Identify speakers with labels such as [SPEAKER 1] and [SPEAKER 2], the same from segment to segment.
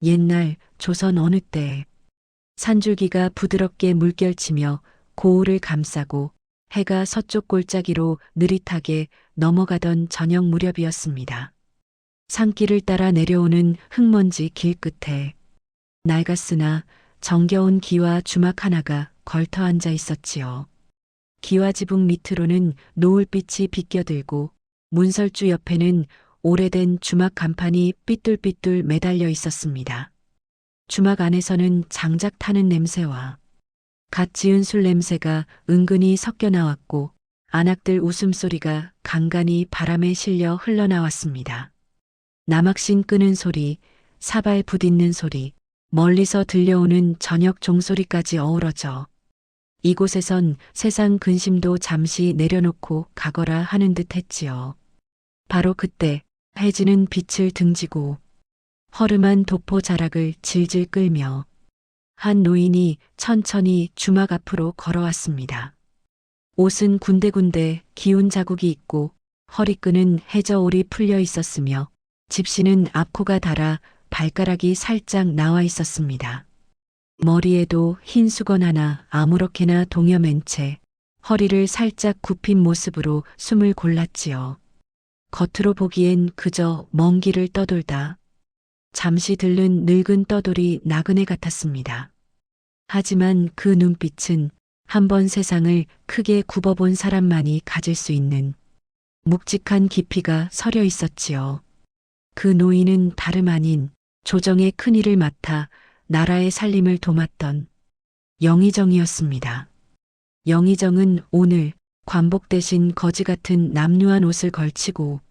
[SPEAKER 1] 옛날 조선 어느 때 산줄기가 부드럽게 물결치며 고을을 감싸고 해가 서쪽 골짜기로 느릿하게 넘어가던 저녁 무렵이었습니다. 산길을 따라 내려오는 흙먼지 길 끝에 낡았으나 정겨운 기와 주막 하나가 걸터 앉아 있었지요. 기와 지붕 밑으로는 노을빛이 비껴들고 문설주 옆에는 오래된 주막 간판이 삐뚤삐뚤 매달려 있었습니다. 주막 안에서는 장작 타는 냄새와 갓 지은 술 냄새가 은근히 섞여 나왔고 안악들 웃음소리가 간간히 바람에 실려 흘러나왔습니다. 남학신 끄는 소리, 사발 부딛는 소리, 멀리서 들려오는 저녁 종소리까지 어우러져 이곳에선 세상 근심도 잠시 내려놓고 가거라 하는 듯 했지요. 바로 그때 해지는 빛을 등지고 허름한 도포 자락을 질질 끌며 한 노인이 천천히 주막 앞으로 걸어왔습니다. 옷은 군데군데 기운 자국이 있고 허리끈은 해저올이 풀려 있었으며 집시는 앞코가 닳아 발가락이 살짝 나와 있었습니다. 머리에도 흰 수건 하나 아무렇게나 동여맨 채 허리를 살짝 굽힌 모습으로 숨을 골랐지요. 겉으로 보기엔 그저 먼 길을 떠돌다 잠시 들른 늙은 떠돌이 나그네 같았습니다. 하지만 그 눈빛은 한번 세상을 크게 굽어본 사람만이 가질 수 있는 묵직한 깊이가 서려 있었지요. 그 노인은 다름 아닌 조정의 큰일을 맡아 나라의 살림을 도맡던 영의정이었습니다. 영의정은 오늘 관복 대신 거지 같은 남루한 옷을 걸치고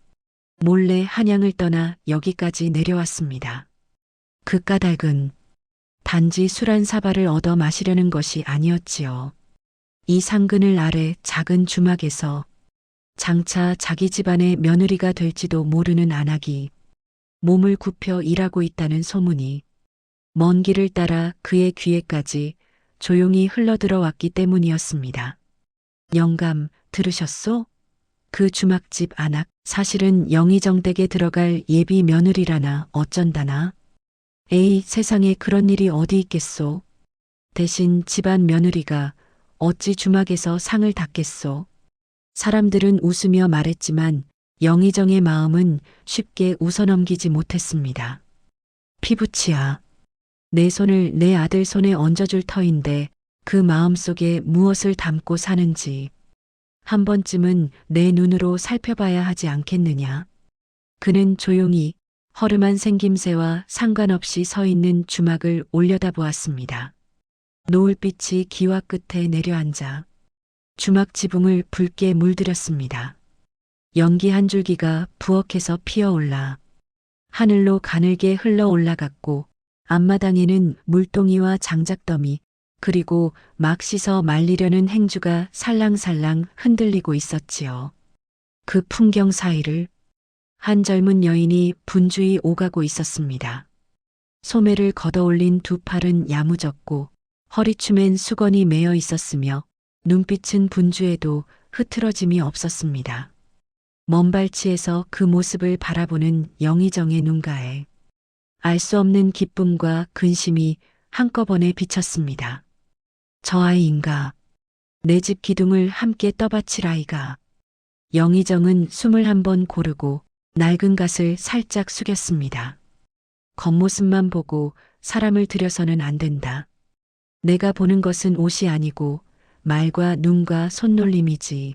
[SPEAKER 1] 몰래 한양을 떠나 여기까지 내려왔습니다. 그 까닭은 단지 술 한 사발을 얻어 마시려는 것이 아니었지요. 이 상그늘 아래 작은 주막에서 장차 자기 집안의 며느리가 될지도 모르는 안악이 몸을 굽혀 일하고 있다는 소문이 먼 길을 따라 그의 귀에까지 조용히 흘러들어왔기 때문이었습니다. 영감, 들으셨소? 그 주막집 안악, 사실은 영의정 댁에 들어갈 예비 며느리라나 어쩐다나. 에이, 세상에 그런 일이 어디 있겠소. 대신 집안 며느리가 어찌 주막에서 상을 닦겠소. 사람들은 웃으며 말했지만 영의정의 마음은 쉽게 웃어넘기지 못했습니다. 피부치야. 내 손을 내 아들 손에 얹어줄 터인데 그 마음속에 무엇을 담고 사는지 한 번쯤은 내 눈으로 살펴봐야 하지 않겠느냐. 그는 조용히 허름한 생김새와 상관없이 서 있는 주막을 올려다보았습니다. 노을빛이 기와 끝에 내려앉아 주막 지붕을 붉게 물들였습니다. 연기 한 줄기가 부엌에서 피어올라 하늘로 가늘게 흘러 올라갔고 앞마당에는 물동이와 장작더미 그리고 막 씻어 말리려는 행주가 살랑살랑 흔들리고 있었지요. 그 풍경 사이를 한 젊은 여인이 분주히 오가고 있었습니다. 소매를 걷어올린 두 팔은 야무졌고 허리춤엔 수건이 매여 있었으며 눈빛은 분주해도 흐트러짐이 없었습니다. 먼 발치에서 그 모습을 바라보는 영의정의 눈가에 알 수 없는 기쁨과 근심이 한꺼번에 비쳤습니다. 저 아이인가? 내 집 기둥을 함께 떠받칠 아이가. 영의정은 숨을 한번 고르고 낡은 갓을 살짝 숙였습니다. 겉모습만 보고 사람을 들여서는 안 된다. 내가 보는 것은 옷이 아니고 말과 눈과 손놀림이지.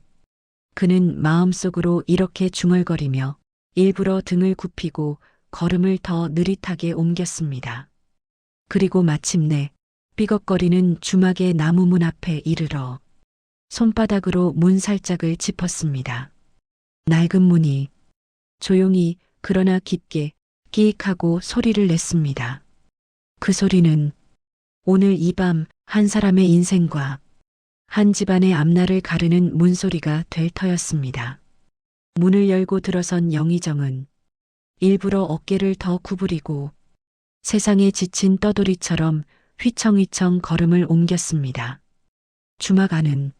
[SPEAKER 1] 그는 마음속으로 이렇게 중얼거리며 일부러 등을 굽히고 걸음을 더 느릿하게 옮겼습니다. 그리고 마침내 삐걱거리는 주막의 나무문 앞에 이르러 손바닥으로 문살짝을 짚었습니다. 낡은 문이 조용히 그러나 깊게 끼익하고 소리를 냈습니다. 그 소리는 오늘 이 밤 한 사람의 인생과 한 집안의 앞날을 가르는 문소리가 될 터였습니다. 문을 열고 들어선 영의정은 일부러 어깨를 더 구부리고 세상에 지친 떠돌이처럼 휘청휘청 걸음을 옮겼습니다. 주막 안은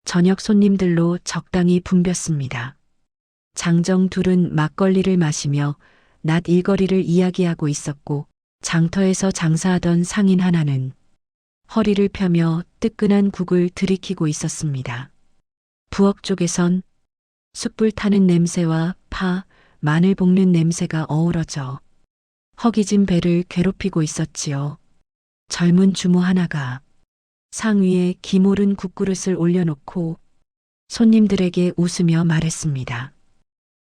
[SPEAKER 1] 저녁 손님들로 적당히 붐볐습니다. 장정 둘은 막걸리를 마시며 낮 일거리를 이야기하고 있었고 장터에서 장사하던 상인 하나는 허리를 펴며 뜨끈한 국을 들이키고 있었습니다. 부엌 쪽에선 숯불 타는 냄새와 파, 마늘 볶는 냄새가 어우러져 허기진 배를 괴롭히고 있었지요. 젊은 주모 하나가 상 위에 기모른 국그릇을 올려놓고 손님들에게 웃으며 말했습니다.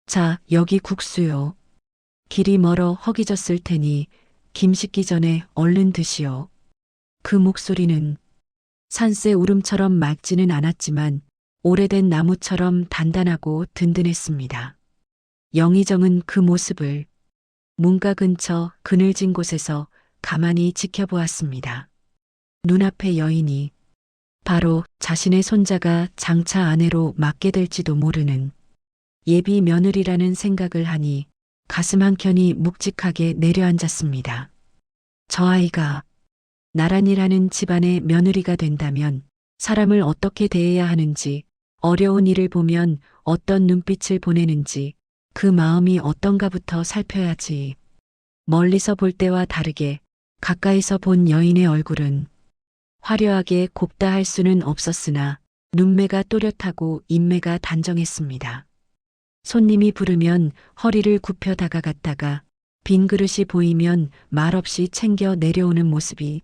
[SPEAKER 1] 자, 여기 국수요. 길이 멀어 허기졌을 테니 김 식기 전에 얼른 드시오. 그 목소리는 산새 울음처럼 맑지는 않았지만 오래된 나무처럼 단단하고 든든했습니다. 영의정은 그 모습을 문가 근처 그늘진 곳에서 가만히 지켜보았습니다. 눈앞의 여인이 바로 자신의 손자가 장차 아내로 맡게 될지도 모르는 예비 며느리라는 생각을 하니 가슴 한켠이 묵직하게 내려앉았습니다. 저 아이가 나란히라는 집안의 며느리가 된다면 사람을 어떻게 대해야 하는지, 어려운 일을 보면 어떤 눈빛을 보내는지, 그 마음이 어떤가부터 살펴야지. 멀리서 볼 때와 다르게 가까이서 본 여인의 얼굴은 화려하게 곱다 할 수는 없었으나 눈매가 또렷하고 인매가 단정했습니다. 손님이 부르면 허리를 굽혀 다가갔다가 빈 그릇이 보이면 말없이 챙겨 내려오는 모습이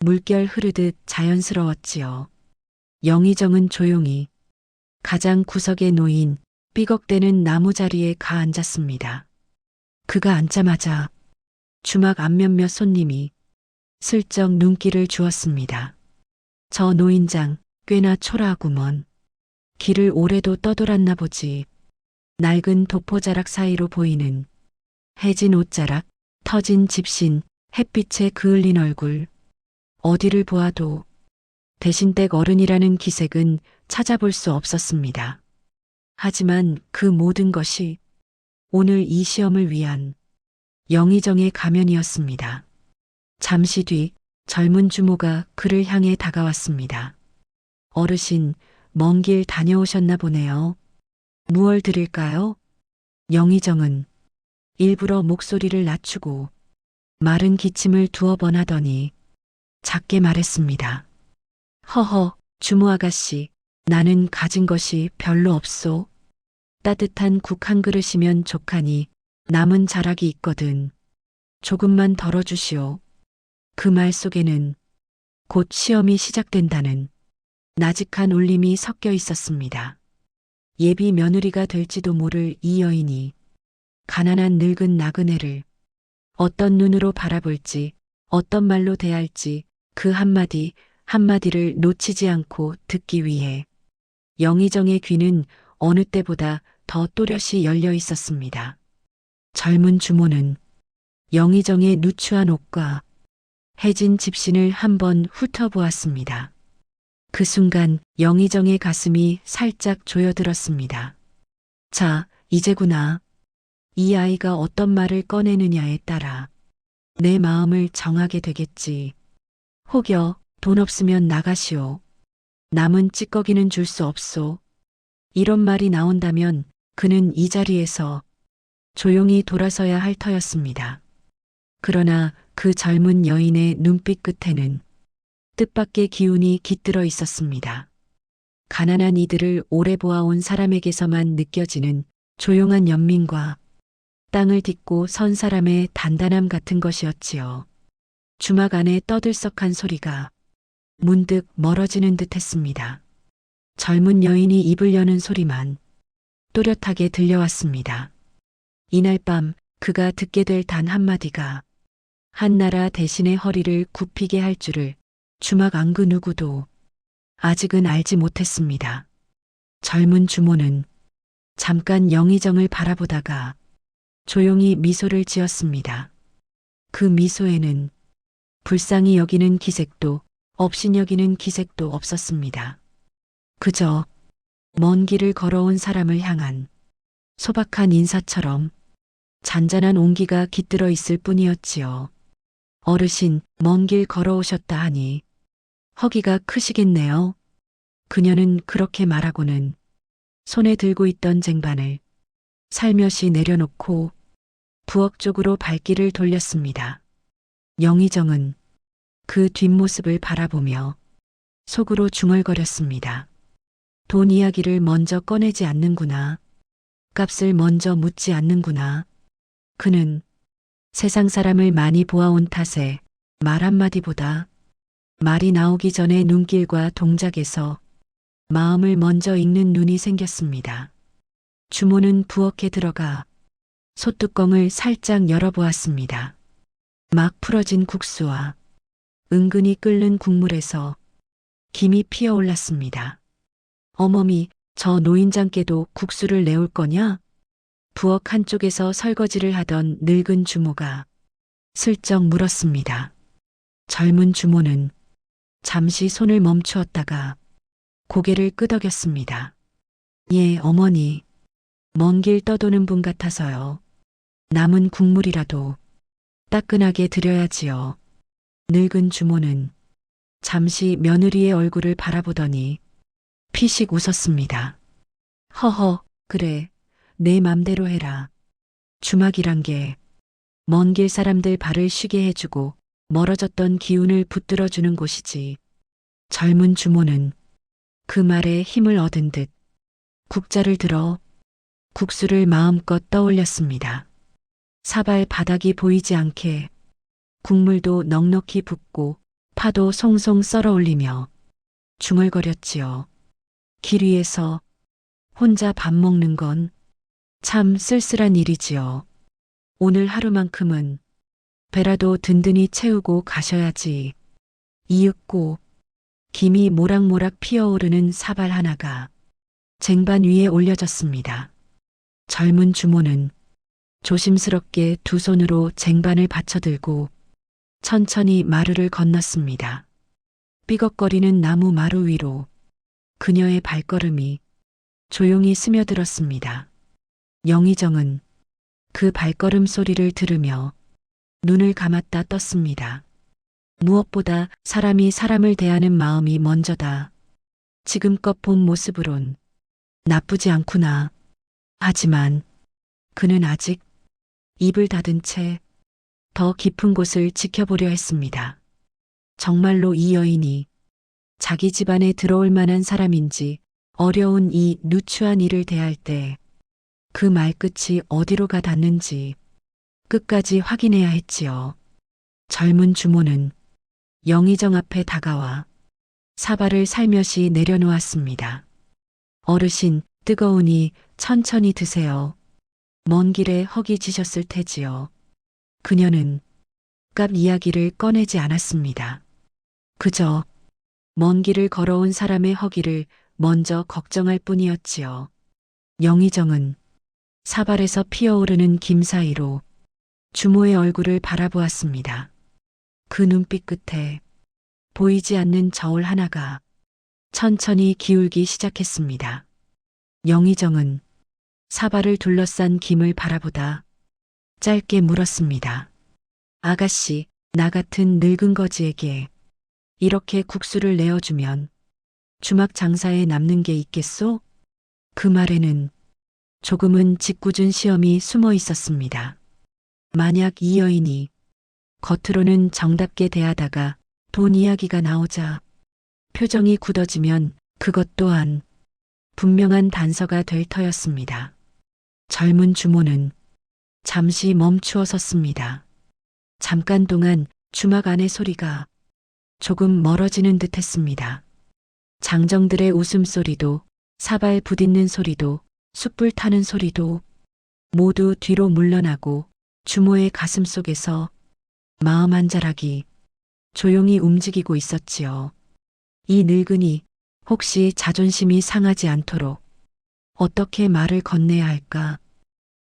[SPEAKER 1] 물결 흐르듯 자연스러웠지요. 영의정은 조용히 가장 구석에 놓인 삐걱대는 나무자리에 가 앉았습니다. 그가 앉자마자 주막 앞 몇몇 손님이 슬쩍 눈길을 주었습니다. 저 노인장 꽤나 초라하구먼. 길을 오래도 떠돌았나 보지. 낡은 도포자락 사이로 보이는 해진 옷자락, 터진 집신, 햇빛에 그을린 얼굴. 어디를 보아도 대신댁 어른이라는 기색은 찾아볼 수 없었습니다. 하지만 그 모든 것이 오늘 이 시험을 위한 영의정의 가면이었습니다. 잠시 뒤 젊은 주모가 그를 향해 다가왔습니다. 어르신, 먼 길 다녀오셨나 보네요. 무얼 드릴까요? 영의정은 일부러 목소리를 낮추고 마른 기침을 두어 번 하더니 작게 말했습니다. 허허, 주모 아가씨, 나는 가진 것이 별로 없소. 따뜻한 국 한 그릇이면 족하니 남은 자락이 있거든. 조금만 덜어주시오. 그 말 속에는 곧 시험이 시작된다는 나직한 울림이 섞여 있었습니다. 예비 며느리가 될지도 모를 이 여인이 가난한 늙은 나그네를 어떤 눈으로 바라볼지, 어떤 말로 대할지 그 한마디 한마디를 놓치지 않고 듣기 위해 영의정의 귀는 어느 때보다 더 또렷이 열려 있었습니다. 젊은 주모는 영의정의 누추한 옷과 해진 집신을 한번 훑어보았습니다. 그 순간 영의정의 가슴이 살짝 조여들었습니다. 자, 이제구나. 이 아이가 어떤 말을 꺼내느냐에 따라 내 마음을 정하게 되겠지. 혹여 돈 없으면 나가시오. 남은 찌꺼기는 줄 수 없소. 이런 말이 나온다면 그는 이 자리에서 조용히 돌아서야 할 터였습니다. 그러나 그 젊은 여인의 눈빛 끝에는 뜻밖의 기운이 깃들어 있었습니다. 가난한 이들을 오래 보아온 사람에게서만 느껴지는 조용한 연민과 땅을 딛고 선 사람의 단단함 같은 것이었지요. 주막 안에 떠들썩한 소리가 문득 멀어지는 듯 했습니다. 젊은 여인이 입을 여는 소리만 또렷하게 들려왔습니다. 이날 밤 그가 듣게 될 단 한마디가 한나라 대신의 허리를 굽히게 할 줄을 주막 안 그 누구도 아직은 알지 못했습니다. 젊은 주모는 잠깐 영의정을 바라보다가 조용히 미소를 지었습니다. 그 미소에는 불쌍히 여기는 기색도 업신여기는 기색도 없었습니다. 그저 먼 길을 걸어온 사람을 향한 소박한 인사처럼 잔잔한 온기가 깃들어 있을 뿐이었지요. 어르신, 먼 길 걸어오셨다 하니 허기가 크시겠네요. 그녀는 그렇게 말하고는 손에 들고 있던 쟁반을 살며시 내려놓고 부엌 쪽으로 발길을 돌렸습니다. 영의정은 그 뒷모습을 바라보며 속으로 중얼거렸습니다. 돈 이야기를 먼저 꺼내지 않는구나. 값을 먼저 묻지 않는구나. 그는 세상 사람을 많이 보아온 탓에 말 한마디보다 말이 나오기 전에 눈길과 동작에서 마음을 먼저 읽는 눈이 생겼습니다. 주모는 부엌에 들어가 솥뚜껑을 살짝 열어보았습니다. 막 풀어진 국수와 은근히 끓는 국물에서 김이 피어올랐습니다. 어머니, 저 노인장께도 국수를 내올 거냐? 부엌 한쪽에서 설거지를 하던 늙은 주모가 슬쩍 물었습니다. 젊은 주모는 잠시 손을 멈추었다가 고개를 끄덕였습니다. 예, 어머니. 먼 길 떠도는 분 같아서요. 남은 국물이라도 따끈하게 드려야지요. 늙은 주모는 잠시 며느리의 얼굴을 바라보더니 피식 웃었습니다. 허허, 그래. 내 맘대로 해라. 주막이란 게 먼 길 사람들 발을 쉬게 해주고 멀어졌던 기운을 붙들어주는 곳이지. 젊은 주모는 그 말에 힘을 얻은 듯 국자를 들어 국수를 마음껏 떠올렸습니다. 사발 바닥이 보이지 않게 국물도 넉넉히 붓고 파도 송송 썰어 올리며 중얼거렸지요. 길 위에서 혼자 밥 먹는 건 참 쓸쓸한 일이지요. 오늘 하루만큼은 배라도 든든히 채우고 가셔야지. 이윽고 김이 모락모락 피어오르는 사발 하나가 쟁반 위에 올려졌습니다. 젊은 주모는 조심스럽게 두 손으로 쟁반을 받쳐들고 천천히 마루를 건넜습니다. 삐걱거리는 나무 마루 위로 그녀의 발걸음이 조용히 스며들었습니다. 영의정은 그 발걸음 소리를 들으며 눈을 감았다 떴습니다. 무엇보다 사람이 사람을 대하는 마음이 먼저다. 지금껏 본 모습으론 나쁘지 않구나. 하지만 그는 아직 입을 닫은 채 더 깊은 곳을 지켜보려 했습니다. 정말로 이 여인이 자기 집안에 들어올 만한 사람인지 어려운 이 누추한 일을 대할 때 그 말끝이 어디로 가 닿는지 끝까지 확인해야 했지요. 젊은 주모는 영의정 앞에 다가와 사발을 살며시 내려놓았습니다. 어르신, 뜨거우니 천천히 드세요. 먼 길에 허기지셨을 테지요. 그녀는 값 이야기를 꺼내지 않았습니다. 그저 먼 길을 걸어온 사람의 허기를 먼저 걱정할 뿐이었지요. 영의정은 사발에서 피어오르는 김 사이로 주모의 얼굴을 바라보았습니다. 그 눈빛 끝에 보이지 않는 저울 하나가 천천히 기울기 시작했습니다. 영의정은 사발을 둘러싼 김을 바라보다 짧게 물었습니다. 아가씨, 나 같은 늙은 거지에게 이렇게 국수를 내어주면 주막 장사에 남는 게 있겠소? 그 말에는 조금은 짓궂은 시험이 숨어 있었습니다. 만약 이 여인이 겉으로는 정답게 대하다가 돈 이야기가 나오자 표정이 굳어지면 그것 또한 분명한 단서가 될 터였습니다. 젊은 주모는 잠시 멈추어 섰습니다. 잠깐 동안 주막 안의 소리가 조금 멀어지는 듯 했습니다. 장정들의 웃음소리도 사발 부딪는 소리도 숯불 타는 소리도 모두 뒤로 물러나고 주모의 가슴 속에서 마음 한 자락이 조용히 움직이고 있었지요. 이 늙은이 혹시 자존심이 상하지 않도록 어떻게 말을 건네야 할까?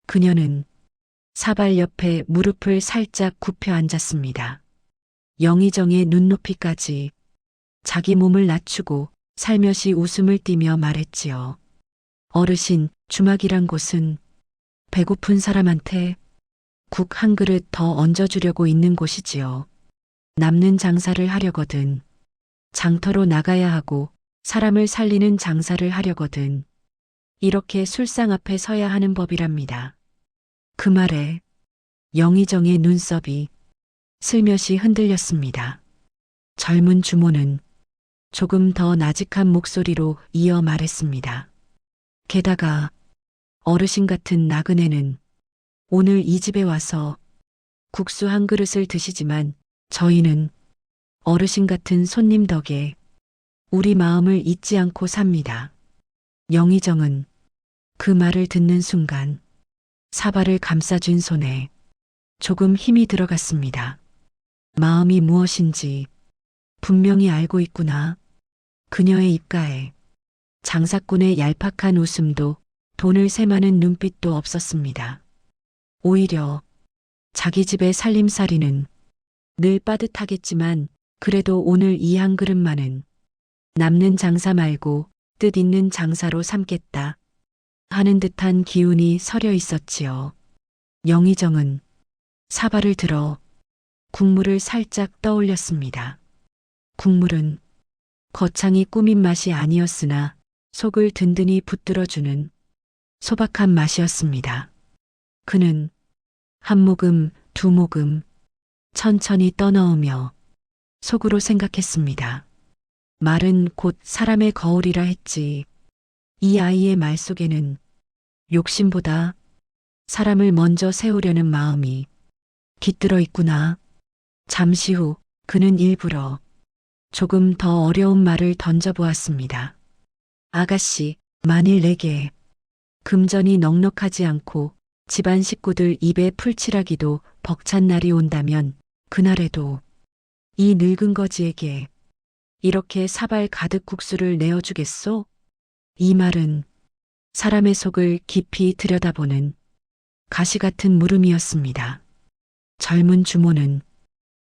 [SPEAKER 1] 그녀는 사발 옆에 무릎을 살짝 굽혀 앉았습니다. 영의정의 눈높이까지 자기 몸을 낮추고 살며시 웃음을 띠며 말했지요. 어르신, 주막이란 곳은 배고픈 사람한테 국 한 그릇 더 얹어주려고 있는 곳이지요. 남는 장사를 하려거든 장터로 나가야 하고 사람을 살리는 장사를 하려거든 이렇게 술상 앞에 서야 하는 법이랍니다. 그 말에 영의정의 눈썹이 슬며시 흔들렸습니다. 젊은 주모는 조금 더 나직한 목소리로 이어 말했습니다. 게다가 어르신 같은 나그네는 오늘 이 집에 와서 국수 한 그릇을 드시지만 저희는 어르신 같은 손님 덕에 우리 마음을 잊지 않고 삽니다. 영의정은 그 말을 듣는 순간 사발을 감싸쥔 손에 조금 힘이 들어갔습니다. 마음이 무엇인지 분명히 알고 있구나. 그녀의 입가에 장사꾼의 얄팍한 웃음도 돈을 세마는 눈빛도 없었습니다. 오히려 자기 집의 살림살이는 늘 빠듯하겠지만 그래도 오늘 이 한 그릇만은 남는 장사 말고 뜻 있는 장사로 삼겠다 하는 듯한 기운이 서려 있었지요. 영의정은 사발을 들어 국물을 살짝 떠올렸습니다. 국물은 거창이 꾸민 맛이 아니었으나 속을 든든히 붙들어주는 소박한 맛이었습니다. 그는 한 모금, 두 모금 천천히 떠넣으며 속으로 생각했습니다. 말은 곧 사람의 거울이라 했지. 이 아이의 말 속에는 욕심보다 사람을 먼저 세우려는 마음이 깃들어 있구나. 잠시 후 그는 일부러 조금 더 어려운 말을 던져보았습니다. 아가씨, 만일 내게 금전이 넉넉하지 않고 집안 식구들 입에 풀칠하기도 벅찬 날이 온다면 그날에도 이 늙은 거지에게 이렇게 사발 가득 국수를 내어주겠소? 이 말은 사람의 속을 깊이 들여다보는 가시 같은 물음이었습니다. 젊은 주모는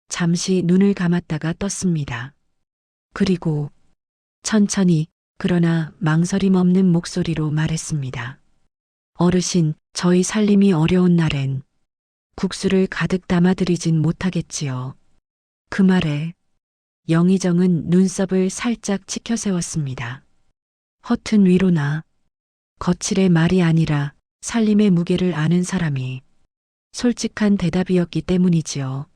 [SPEAKER 1] 잠시 눈을 감았다가 떴습니다. 그리고 천천히 그러나 망설임 없는 목소리로 말했습니다. 어르신, 저희 살림이 어려운 날엔 국수를 가득 담아드리진 못하겠지요. 그 말에 영의정은 눈썹을 살짝 치켜세웠습니다. 허튼 위로나 거칠의 말이 아니라 살림의 무게를 아는 사람이 솔직한 대답이었기 때문이지요.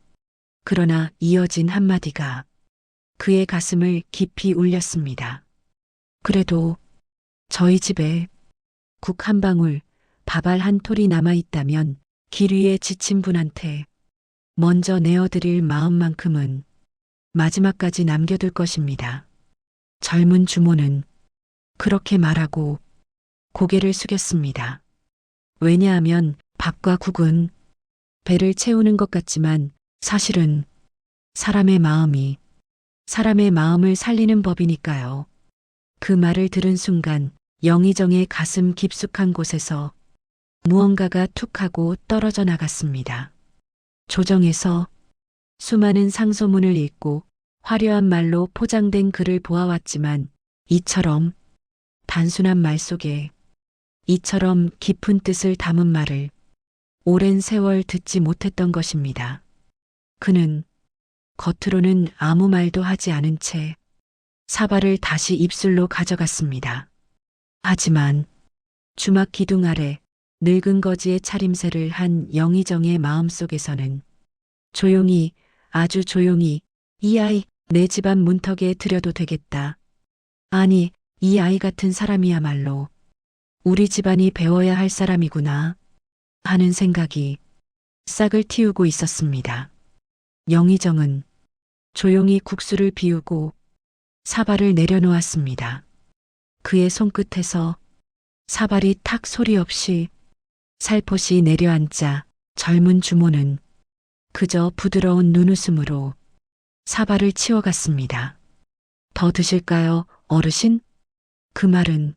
[SPEAKER 1] 그러나 이어진 한마디가 그의 가슴을 깊이 울렸습니다. 그래도 저희 집에 국 한 방울, 밥알 한 톨이 남아있다면 길 위에 지친 분한테 먼저 내어드릴 마음만큼은 마지막까지 남겨둘 것입니다. 젊은 주모는 그렇게 말하고 고개를 숙였습니다. 왜냐하면 밥과 국은 배를 채우는 것 같지만 사실은 사람의 마음이 사람의 마음을 살리는 법이니까요. 그 말을 들은 순간 영의정의 가슴 깊숙한 곳에서 무언가가 툭 하고 떨어져 나갔습니다. 조정에서 수많은 상소문을 읽고 화려한 말로 포장된 글을 보아왔지만 이처럼 단순한 말 속에 이처럼 깊은 뜻을 담은 말을 오랜 세월 듣지 못했던 것입니다. 그는 겉으로는 아무 말도 하지 않은 채 사발을 다시 입술로 가져갔습니다. 하지만 주막 기둥 아래 늙은 거지의 차림새를 한 영의정의 마음속에서는 조용히, 아주 조용히 이 아이 내 집안 문턱에 들여도 되겠다. 아니, 이 아이 같은 사람이야말로 우리 집안이 배워야 할 사람이구나 하는 생각이 싹을 틔우고 있었습니다. 영의정은 조용히 국수를 비우고 사발을 내려놓았습니다. 그의 손끝에서 사발이 탁 소리 없이 살포시 내려앉자 젊은 주모는 그저 부드러운 눈웃음으로 사발을 치워갔습니다. 더 드실까요, 어르신? 그 말은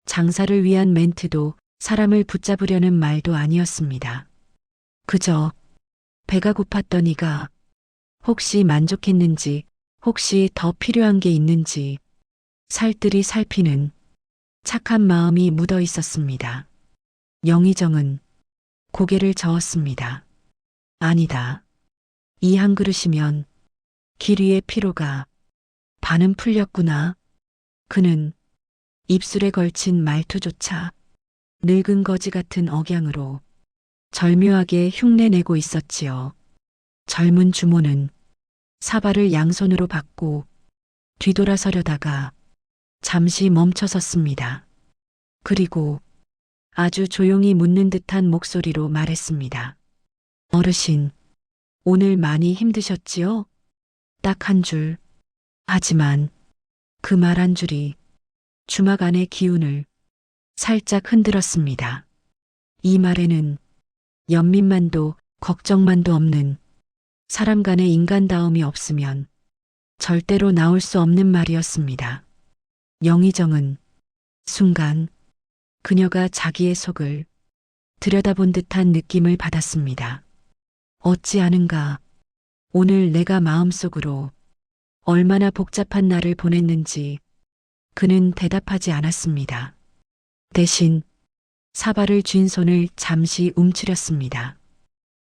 [SPEAKER 1] 장사를 위한 멘트도 사람을 붙잡으려는 말도 아니었습니다. 그저 배가 고팠더니가 혹시 만족했는지, 혹시 더 필요한 게 있는지 살뜰히 살피는 착한 마음이 묻어 있었습니다. 영의정은 고개를 저었습니다. 아니다. 이 한 그릇이면 길 위의 피로가 반은 풀렸구나. 그는 입술에 걸친 말투조차 늙은 거지 같은 억양으로 절묘하게 흉내내고 있었지요. 젊은 주모는 사발을 양손으로 받고 뒤돌아서려다가 잠시 멈춰섰습니다. 그리고 아주 조용히 묻는 듯한 목소리로 말했습니다. 어르신, 오늘 많이 힘드셨지요? 딱 한 줄. 하지만 그 말 한 줄이 주막 안의 기운을 살짝 흔들었습니다. 이 말에는 연민만도 걱정만도 없는 사람 간의 인간다움이 없으면 절대로 나올 수 없는 말이었습니다. 영의정은 순간 그녀가 자기의 속을 들여다본 듯한 느낌을 받았습니다. 어찌 아는가, 오늘 내가 마음속으로 얼마나 복잡한 날을 보냈는지 그는 대답하지 않았습니다. 대신 사발을 쥔 손을 잠시 움츠렸습니다.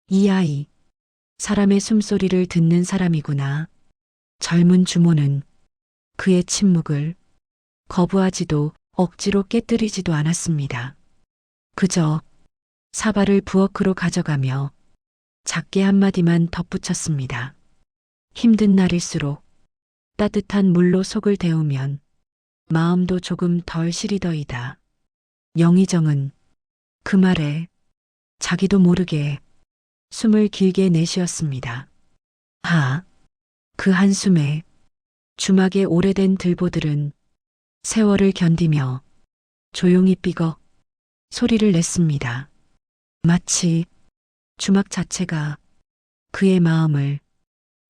[SPEAKER 1] 이 아이, 사람의 숨소리를 듣는 사람이구나. 젊은 주모는 그의 침묵을 거부하지도 억지로 깨뜨리지도 않았습니다. 그저 사발을 부엌으로 가져가며 작게 한마디만 덧붙였습니다. 힘든 날일수록 따뜻한 물로 속을 데우면 마음도 조금 덜 시리더이다. 영의정은 그 말에 자기도 모르게 숨을 길게 내쉬었습니다. 그 한숨에 주막의 오래된 들보들은 세월을 견디며 조용히 삐걱 소리를 냈습니다. 마치 주막 자체가 그의 마음을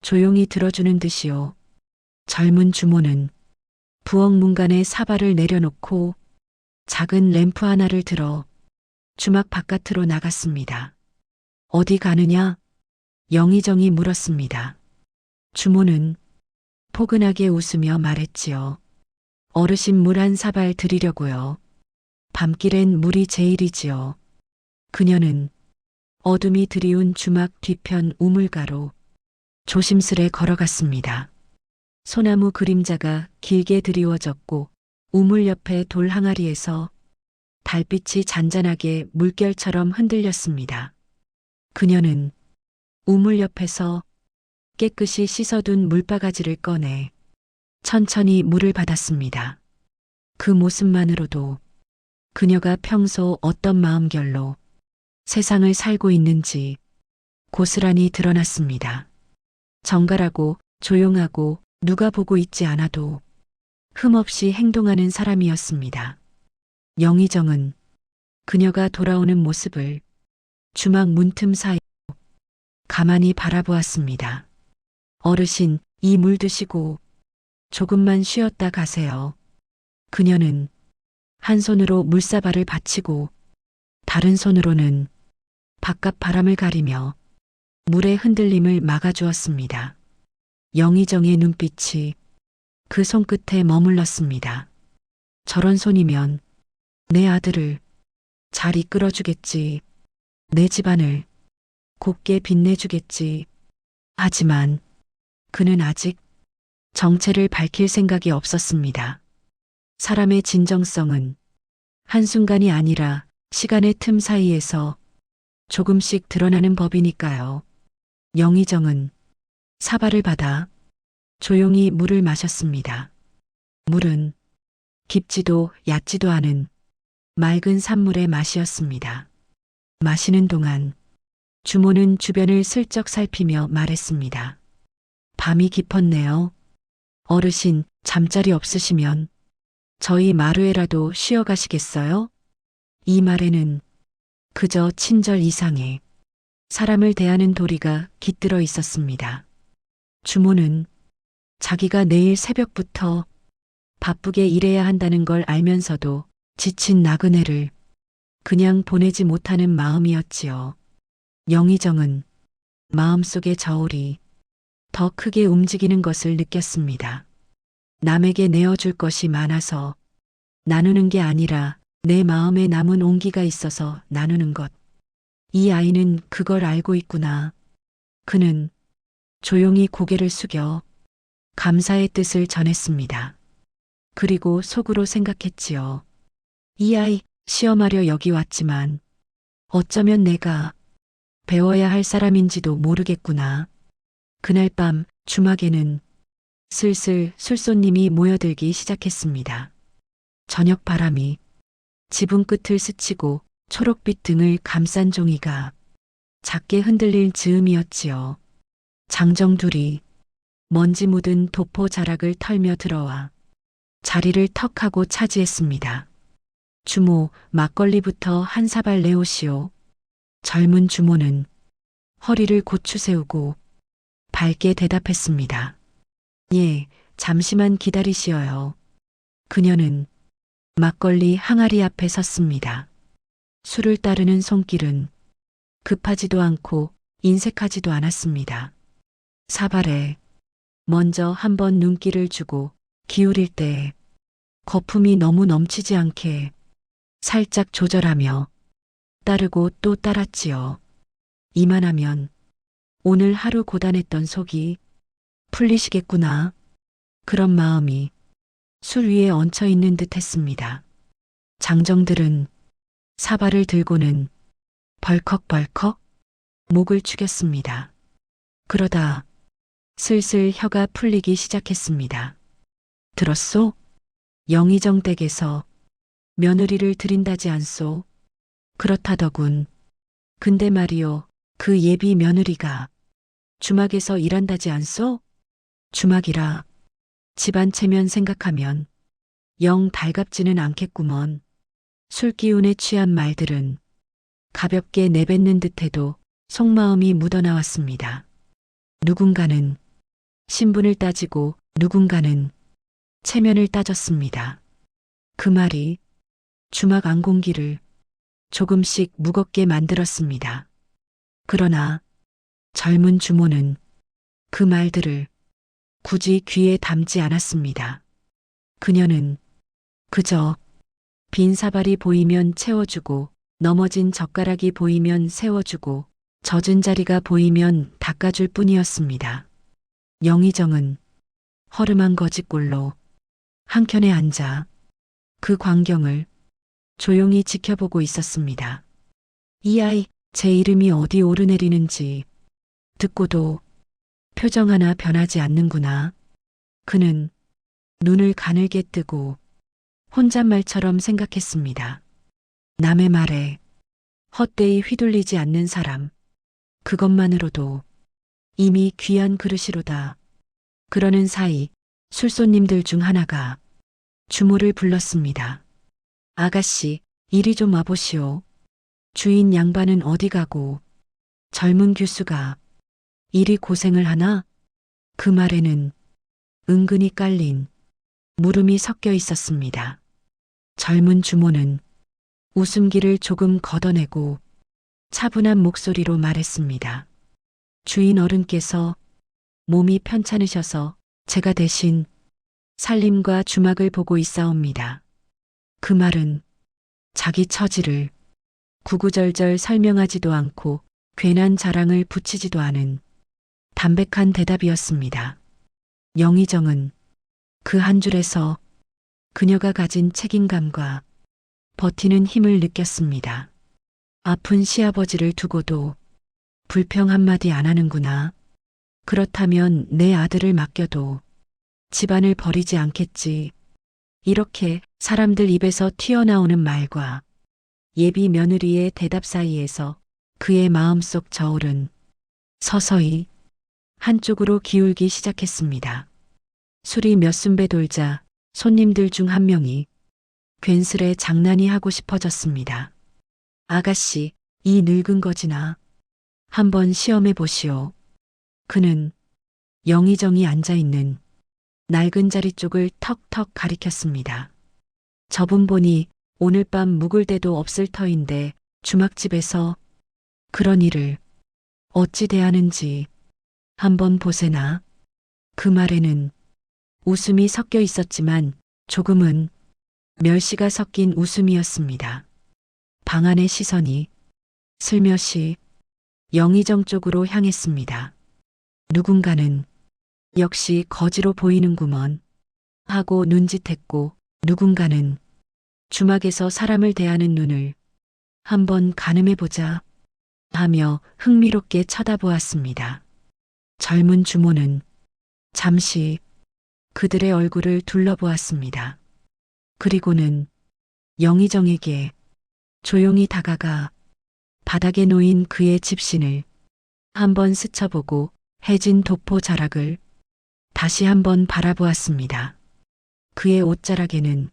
[SPEAKER 1] 조용히 들어주는 듯이요. 젊은 주모는 부엌 문간에 사발을 내려놓고 작은 램프 하나를 들어 주막 바깥으로 나갔습니다. 어디 가느냐? 영의정이 물었습니다. 주모는 포근하게 웃으며 말했지요. 어르신 물 한 사발 드리려고요. 밤길엔 물이 제일이지요. 그녀는 어둠이 드리운 주막 뒤편 우물가로 조심스레 걸어갔습니다. 소나무 그림자가 길게 드리워졌고 우물 옆의 돌 항아리에서 달빛이 잔잔하게 물결처럼 흔들렸습니다. 그녀는 우물 옆에서 깨끗이 씻어둔 물바가지를 꺼내 천천히 물을 받았습니다. 그 모습만으로도 그녀가 평소 어떤 마음결로 세상을 살고 있는지 고스란히 드러났습니다. 정갈하고 조용하고 누가 보고 있지 않아도 흠없이 행동하는 사람이었습니다. 영의정은 그녀가 돌아오는 모습을 주막 문틈 사이로 가만히 바라보았습니다. 어르신, 이 물 드시고 조금만 쉬었다 가세요. 그녀는 한 손으로 물사발을 받치고 다른 손으로는 바깥 바람을 가리며 물의 흔들림을 막아주었습니다. 영의정의 눈빛이 그 손끝에 머물렀습니다. 저런 손이면 내 아들을 잘 이끌어주겠지. 내 집안을 곱게 빛내주겠지. 하지만 그는 아직 정체를 밝힐 생각이 없었습니다. 사람의 진정성은 한순간이 아니라 시간의 틈 사이에서 조금씩 드러나는 법이니까요. 영의정은 사발을 받아 조용히 물을 마셨습니다. 물은 깊지도 얕지도 않은 맑은 산물의 맛이었습니다. 마시는 동안 주모는 주변을 슬쩍 살피며 말했습니다. 밤이 깊었네요. 어르신, 잠자리 없으시면 저희 마루에라도 쉬어 가시겠어요? 이 말에는 그저 친절 이상의 사람을 대하는 도리가 깃들어 있었습니다. 주모는 자기가 내일 새벽부터 바쁘게 일해야 한다는 걸 알면서도 지친 나그네를 그냥 보내지 못하는 마음이었지요. 영의정은 마음속의 저울이 더 크게 움직이는 것을 느꼈습니다. 남에게 내어줄 것이 많아서 나누는 게 아니라 내 마음에 남은 온기가 있어서 나누는 것. 이 아이는 그걸 알고 있구나. 그는 조용히 고개를 숙여 감사의 뜻을 전했습니다. 그리고 속으로 생각했지요. 이 아이 시험하려 여기 왔지만 어쩌면 내가 배워야 할 사람인지도 모르겠구나. 그날 밤 주막에는 슬슬 술손님이 모여들기 시작했습니다. 저녁 바람이 지붕 끝을 스치고 초록빛 등을 감싼 종이가 작게 흔들릴 즈음이었지요. 장정둘이 먼지 묻은 도포 자락을 털며 들어와 자리를 턱하고 차지했습니다. 주모, 막걸리부터 한 사발 내오시오. 젊은 주모는 허리를 고추 세우고 밝게 대답했습니다. 예, 잠시만 기다리시어요. 그녀는 막걸리 항아리 앞에 섰습니다. 술을 따르는 손길은 급하지도 않고 인색하지도 않았습니다. 사발에 먼저 한번 눈길을 주고 기울일 때 거품이 너무 넘치지 않게 살짝 조절하며 따르고 또 따랐지요. 이만하면 오늘 하루 고단했던 속이 풀리시겠구나. 그런 마음이 술 위에 얹혀 있는 듯 했습니다. 장정들은 사발을 들고는 벌컥벌컥 목을 축였습니다. 그러다 슬슬 혀가 풀리기 시작했습니다. 들었소? 영의정 댁에서 며느리를 드린다지 않소? 그렇다더군. 근데 말이요, 그 예비 며느리가 주막에서 일한다지 않소? 주막이라 집안 체면 생각하면 영 달갑지는 않겠구먼. 술기운에 취한 말들은 가볍게 내뱉는 듯해도 속마음이 묻어나왔습니다. 누군가는 신분을 따지고 누군가는 체면을 따졌습니다. 그 말이 주막 안공기를 조금씩 무겁게 만들었습니다. 그러나 젊은 주모는 그 말들을 굳이 귀에 담지 않았습니다. 그녀는 그저 빈 사발이 보이면 채워주고 넘어진 젓가락이 보이면 세워주고 젖은 자리가 보이면 닦아줄 뿐이었습니다. 영의정은 허름한 거짓골로 한켠에 앉아 그 광경을 조용히 지켜보고 있었습니다. 이 아이, 제 이름이 어디 오르내리는지 듣고도 표정 하나 변하지 않는구나. 그는 눈을 가늘게 뜨고 혼잣말처럼 생각했습니다. 남의 말에 헛되이 휘둘리지 않는 사람, 그것만으로도 이미 귀한 그릇이로다. 그러는 사이 술손님들 중 하나가 주모를 불렀습니다. 아가씨, 이리 좀 와보시오. 주인 양반은 어디 가고 젊은 교수가 이리 고생을 하나? 그 말에는 은근히 깔린 물음이 섞여 있었습니다. 젊은 주모는 웃음기를 조금 걷어내고 차분한 목소리로 말했습니다. 주인 어른께서 몸이 편찮으셔서 제가 대신 살림과 주막을 보고 있사옵니다. 그 말은 자기 처지를 구구절절 설명하지도 않고 괜한 자랑을 붙이지도 않은 담백한 대답이었습니다. 영의정은 그 한 줄에서 그녀가 가진 책임감과 버티는 힘을 느꼈습니다. 아픈 시아버지를 두고도 불평 한마디 안 하는구나. 그렇다면 내 아들을 맡겨도 집안을 버리지 않겠지. 이렇게 사람들 입에서 튀어나오는 말과 예비 며느리의 대답 사이에서 그의 마음속 저울은 서서히 한쪽으로 기울기 시작했습니다. 술이 몇 순배 돌자 손님들 중 한 명이 괜스레 장난이 하고 싶어졌습니다. 아가씨, 이 늙은 거지나 한번 시험해 보시오. 그는 영의정이 앉아있는 낡은 자리 쪽을 턱턱 가리켰습니다. 저분 보니 오늘 밤 묵을 데도 없을 터인데 주막집에서 그런 일을 어찌 대하는지 한번 보세나. 그 말에는 웃음이 섞여 있었지만 조금은 멸시가 섞인 웃음이었습니다. 방 안의 시선이 슬며시 영의정 쪽으로 향했습니다. 누군가는 역시 거지로 보이는구먼 하고 눈짓했고 누군가는 주막에서 사람을 대하는 눈을 한번 가늠해보자 하며 흥미롭게 쳐다보았습니다. 젊은 주모는 잠시 그들의 얼굴을 둘러보았습니다. 그리고는 영의정에게 조용히 다가가 바닥에 놓인 그의 집신을 한번 스쳐보고 해진 도포 자락을 다시 한번 바라보았습니다. 그의 옷자락에는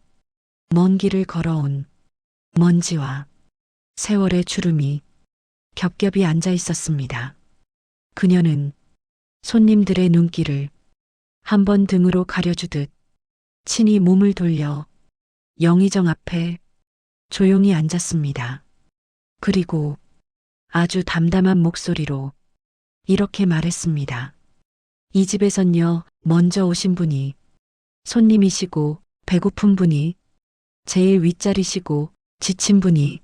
[SPEAKER 1] 먼 길을 걸어온 먼지와 세월의 주름이 겹겹이 앉아 있었습니다. 그녀는 손님들의 눈길을 한번 등으로 가려주듯 친히 몸을 돌려 영의정 앞에 조용히 앉았습니다. 그리고 아주 담담한 목소리로 이렇게 말했습니다. 이 집에선요, 먼저 오신 분이 손님이시고 배고픈 분이 제일 윗자리시고 지친 분이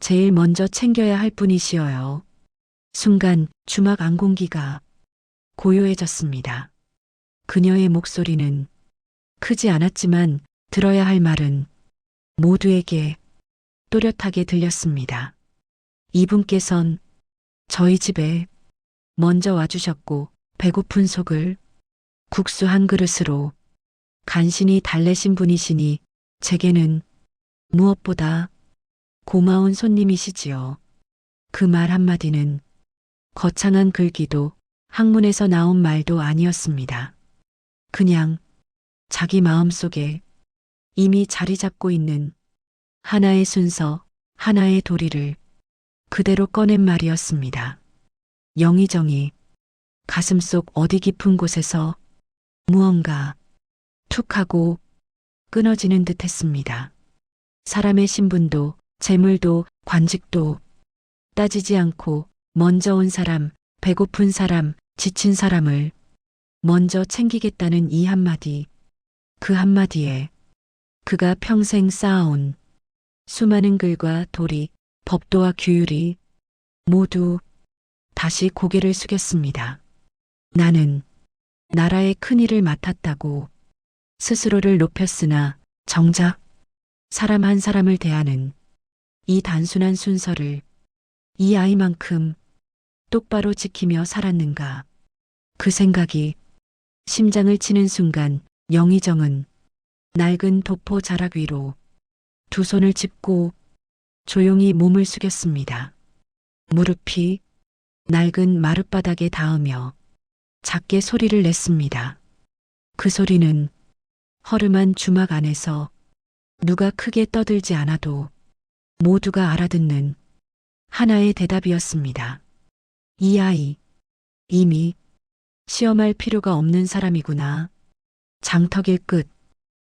[SPEAKER 1] 제일 먼저 챙겨야 할 분이시어요. 순간 주막 안공기가 고요해졌습니다. 그녀의 목소리는 크지 않았지만 들어야 할 말은 모두에게 또렷하게 들렸습니다. 이분께선 저희 집에 먼저 와주셨고 배고픈 속을 국수 한 그릇으로 간신히 달래신 분이시니 제게는 무엇보다 고마운 손님이시지요. 그 말 한마디는 거창한 글귀도 학문에서 나온 말도 아니었습니다. 그냥 자기 마음속에 이미 자리 잡고 있는 하나의 순서, 하나의 도리를 그대로 꺼낸 말이었습니다. 영의정이 가슴속 어디 깊은 곳에서 무언가 툭 하고 끊어지는 듯 했습니다. 사람의 신분도 재물도 관직도 따지지 않고 먼저 온 사람, 배고픈 사람, 지친 사람을 먼저 챙기겠다는 이 한마디, 그 한마디에 그가 평생 쌓아온 수많은 글과 도리, 법도와 규율이 모두 다시 고개를 숙였습니다. 나는 나라의 큰일을 맡았다고 스스로를 높였으나 정작 사람 한 사람을 대하는 이 단순한 순서를 이 아이만큼 똑바로 지키며 살았는가. 그 생각이 심장을 치는 순간 영의정은 낡은 도포 자락 위로 두 손을 짚고 조용히 몸을 숙였습니다. 무릎이 낡은 마룻바닥에 닿으며 작게 소리를 냈습니다. 그 소리는 허름한 주막 안에서 누가 크게 떠들지 않아도 모두가 알아듣는 하나의 대답이었습니다. 이 아이, 이미 시험할 필요가 없는 사람이구나. 장터길 끝,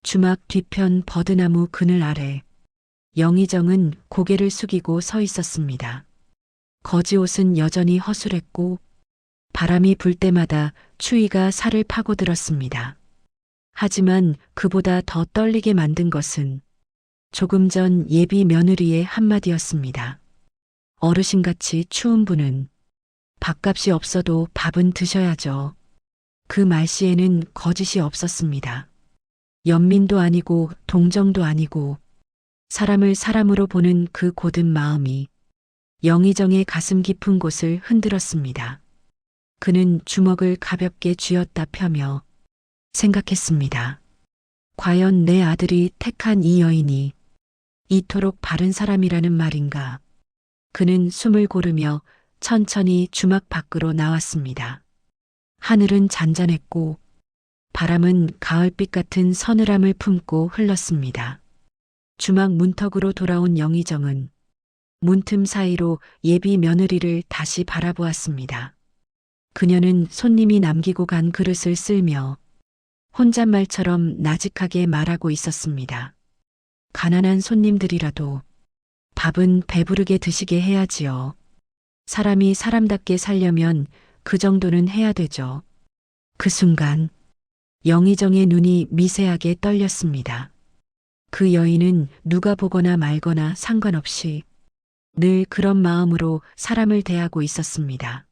[SPEAKER 1] 주막 뒤편 버드나무 그늘 아래 영의정은 고개를 숙이고 서 있었습니다. 거지옷은 여전히 허술했고 바람이 불 때마다 추위가 살을 파고들었습니다. 하지만 그보다 더 떨리게 만든 것은 조금 전 예비 며느리의 한마디였습니다. 어르신같이 추운 분은 밥값이 없어도 밥은 드셔야죠. 그 말씨에는 거짓이 없었습니다. 연민도 아니고 동정도 아니고 사람을 사람으로 보는 그 고든 마음이 영의정의 가슴 깊은 곳을 흔들었습니다. 그는 주먹을 가볍게 쥐었다 펴며 생각했습니다. 과연 내 아들이 택한 이 여인이 이토록 바른 사람이라는 말인가. 그는 숨을 고르며 천천히 주막 밖으로 나왔습니다. 하늘은 잔잔했고 바람은 가을빛 같은 서늘함을 품고 흘렀습니다. 주막 문턱으로 돌아온 영의정은 문틈 사이로 예비 며느리를 다시 바라보았습니다. 그녀는 손님이 남기고 간 그릇을 쓸며 혼잣말처럼 나직하게 말하고 있었습니다. 가난한 손님들이라도 밥은 배부르게 드시게 해야지요. 사람이 사람답게 살려면 그 정도는 해야 되죠. 그 순간 영의정의 눈이 미세하게 떨렸습니다. 그 여인은 누가 보거나 말거나 상관없이 늘 그런 마음으로 사람을 대하고 있었습니다.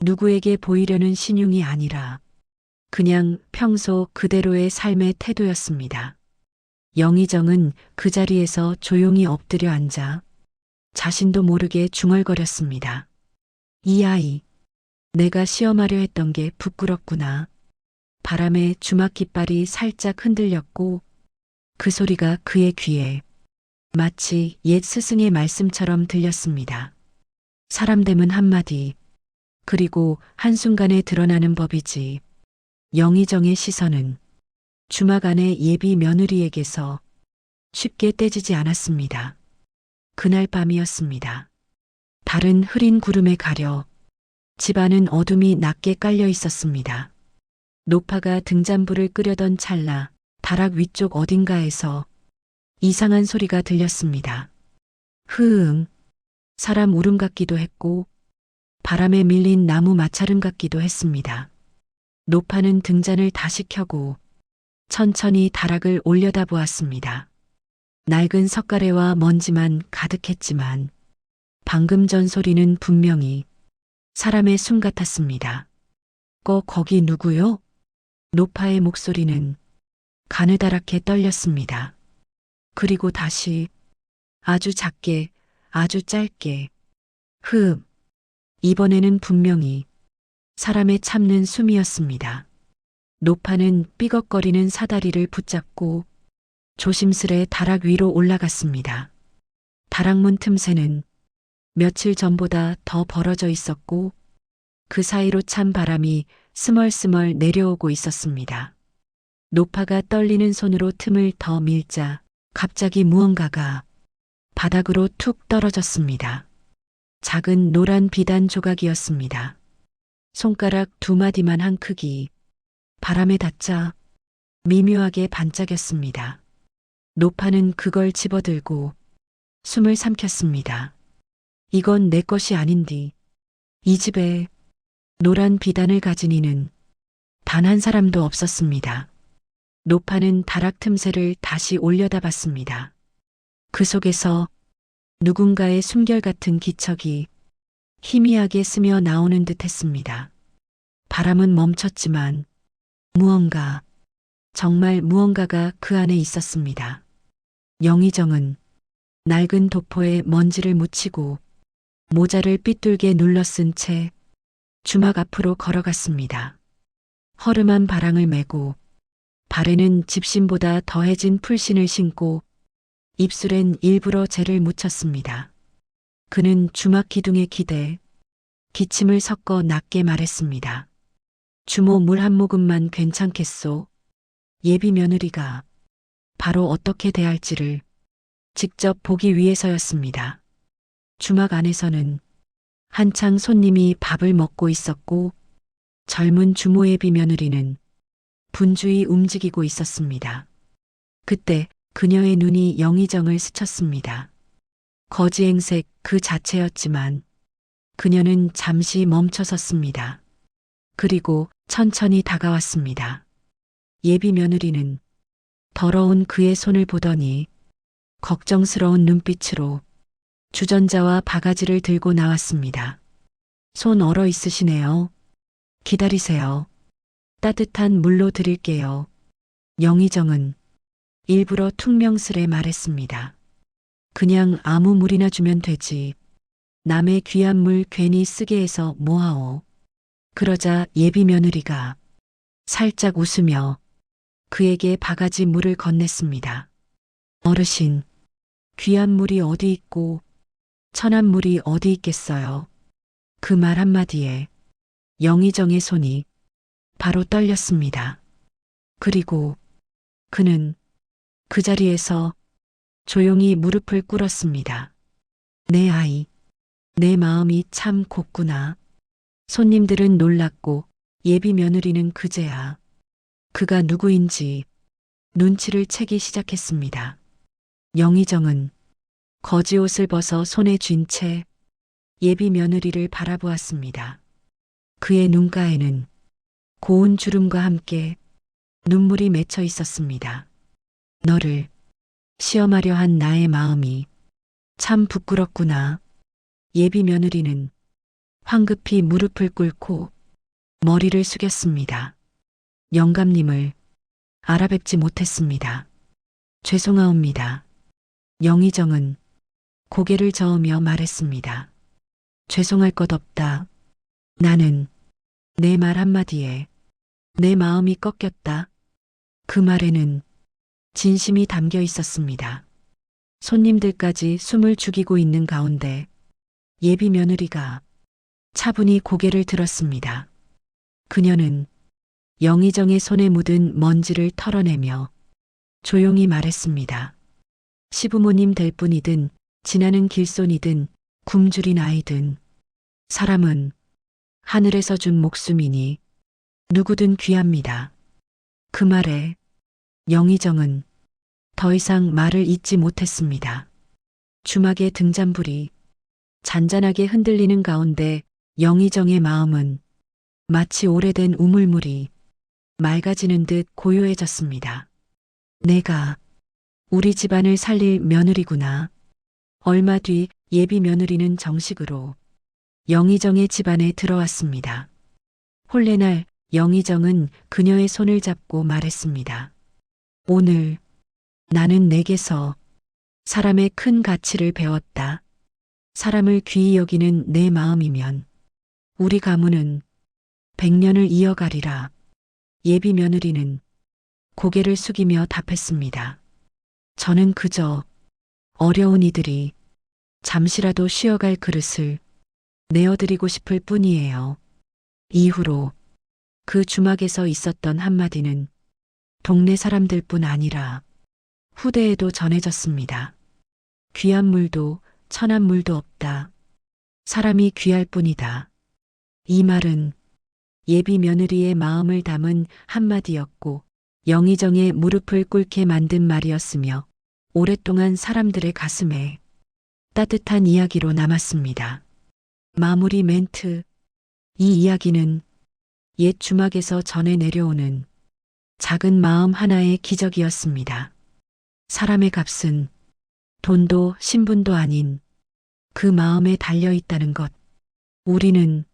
[SPEAKER 1] 누구에게 보이려는 신용이 아니라 그냥 평소 그대로의 삶의 태도였습니다. 영의정은 그 자리에서 조용히 엎드려 앉아 자신도 모르게 중얼거렸습니다. 이 아이, 내가 시험하려 했던 게 부끄럽구나. 바람에 주막 깃발이 살짝 흔들렸고 그 소리가 그의 귀에 마치 옛 스승의 말씀처럼 들렸습니다. 사람됨은 한마디, 그리고 한순간에 드러나는 법이지. 영의정의 시선은 주막 안의 예비 며느리에게서 쉽게 떼지지 않았습니다. 그날 밤이었습니다. 달은 흐린 구름에 가려 집안은 어둠이 낮게 깔려 있었습니다. 노파가 등잔불을 끄려던 찰나 다락 위쪽 어딘가에서 이상한 소리가 들렸습니다. 흐응, 사람 울음 같기도 했고 바람에 밀린 나무 마찰음 같기도 했습니다. 노파는 등잔을 다시 켜고 천천히 다락을 올려다 보았습니다. 낡은 석가래와 먼지만 가득했지만 방금 전 소리는 분명히 사람의 숨 같았습니다. 거기 누구요? 노파의 목소리는 가느다랗게 떨렸습니다. 그리고 다시 아주 작게, 아주 짧게, 흡. 이번에는 분명히 사람의 참는 숨이었습니다. 노파는 삐걱거리는 사다리를 붙잡고 조심스레 다락 위로 올라갔습니다. 다락문 틈새는 며칠 전보다 더 벌어져 있었고 그 사이로 찬 바람이 스멀스멀 내려오고 있었습니다. 노파가 떨리는 손으로 틈을 더 밀자 갑자기 무언가가 바닥으로 툭 떨어졌습니다. 작은 노란 비단 조각이었습니다. 손가락 두 마디만 한 크기, 바람에 닿자 미묘하게 반짝였습니다. 노파는 그걸 집어들고 숨을 삼켰습니다. 이건 내 것이 아닌디. 이 집에 노란 비단을 가진 이는 단 한 사람도 없었습니다. 노파는 다락 틈새를 다시 올려다 봤습니다. 그 속에서 누군가의 숨결 같은 기척이 희미하게 스며 나오는 듯 했습니다. 바람은 멈췄지만 무언가, 정말 무언가가 그 안에 있었습니다. 영의정은 낡은 도포에 먼지를 묻히고 모자를 삐뚤게 눌러 쓴 채 주막 앞으로 걸어갔습니다. 허름한 바랑을 메고 발에는 집신보다 더해진 풀신을 신고 입술엔 일부러 재를 묻혔습니다. 그는 주막 기둥에 기대 기침을 섞어 낮게 말했습니다. 주모 물 한 모금만 괜찮겠소? 예비 며느리가 바로 어떻게 대할지를 직접 보기 위해서였습니다. 주막 안에서는 한창 손님이 밥을 먹고 있었고 젊은 주모 예비 며느리는 분주히 움직이고 있었습니다. 그때 그녀의 눈이 영의정을 스쳤습니다. 거지행색 그 자체였지만 그녀는 잠시 멈춰섰습니다. 그리고 천천히 다가왔습니다. 예비 며느리는 더러운 그의 손을 보더니 걱정스러운 눈빛으로 주전자와 바가지를 들고 나왔습니다. 손 얼어 있으시네요. 기다리세요. 따뜻한 물로 드릴게요. 영의정은 일부러 퉁명스레 말했습니다. 그냥 아무 물이나 주면 되지. 남의 귀한 물 괜히 쓰게 해서 뭐하오. 그러자 예비 며느리가 살짝 웃으며 그에게 바가지 물을 건넸습니다. 어르신, 귀한 물이 어디 있고 천한 물이 어디 있겠어요. 그 말 한마디에 영의정의 손이 바로 떨렸습니다. 그리고 그는 그 자리에서 조용히 무릎을 꿇었습니다. 내 아이, 내 마음이 참 곱구나. 손님들은 놀랐고 예비 며느리는 그제야 그가 누구인지 눈치를 채기 시작했습니다. 영의정은 거지옷을 벗어 손에 쥔 채 예비 며느리를 바라보았습니다. 그의 눈가에는 고운 주름과 함께 눈물이 맺혀 있었습니다. 너를 시험하려 한 나의 마음이 참 부끄럽구나. 예비 며느리는 황급히 무릎을 꿇고 머리를 숙였습니다. 영감님을 알아뵙지 못했습니다. 죄송하옵니다. 영의정은 고개를 저으며 말했습니다. 죄송할 것 없다. 나는 내 말 한마디에 내 마음이 꺾였다. 그 말에는 진심이 담겨 있었습니다. 손님들까지 숨을 죽이고 있는 가운데 예비 며느리가 차분히 고개를 들었습니다. 그녀는 영의정의 손에 묻은 먼지를 털어내며 조용히 말했습니다. 시부모님 될 뿐이든 지나는 길손이든 굶주린 아이든 사람은 하늘에서 준 목숨이니 누구든 귀합니다. 그 말에 영의정은 더 이상 말을 잇지 못했습니다. 주막의 등잔불이 잔잔하게 흔들리는 가운데 영의정의 마음은 마치 오래된 우물물이 맑아지는 듯 고요해졌습니다. 내가 우리 집안을 살릴 며느리구나. 얼마 뒤 예비 며느리는 정식으로 영의정의 집안에 들어왔습니다. 혼례날 영의정은 그녀의 손을 잡고 말했습니다. 오늘 나는 내게서 사람의 큰 가치를 배웠다. 사람을 귀히 여기는 내 마음이면 우리 가문은 100년을 이어가리라. 예비 며느리는 고개를 숙이며 답했습니다. 저는 그저 어려운 이들이 잠시라도 쉬어갈 그릇을 내어드리고 싶을 뿐이에요. 이후로 그 주막에서 있었던 한마디는 동네 사람들뿐 아니라 후대에도 전해졌습니다. 귀한 물도 천한 물도 없다. 사람이 귀할 뿐이다. 이 말은 예비 며느리의 마음을 담은 한마디였고 영의정의 무릎을 꿇게 만든 말이었으며 오랫동안 사람들의 가슴에 따뜻한 이야기로 남았습니다. 마무리 멘트. 이 이야기는 옛 주막에서 전해 내려오는 작은 마음 하나의 기적이었습니다. 사람의 값은 돈도 신분도 아닌 그 마음에 달려 있다는 것. 우리는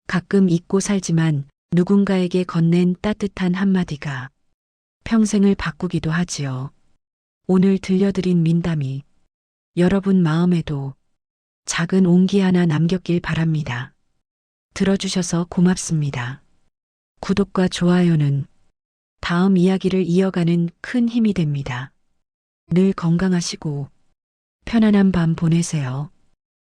[SPEAKER 1] 가끔 잊고 살지만 누군가에게 건넨 따뜻한 한마디가 평생을 바꾸기도 하지요. 오늘 들려드린 민담이 여러분 마음에도 작은 온기 하나 남겼길 바랍니다. 들어주셔서 고맙습니다. 구독과 좋아요는 다음 이야기를 이어가는 큰 힘이 됩니다. 늘 건강하시고 편안한 밤 보내세요.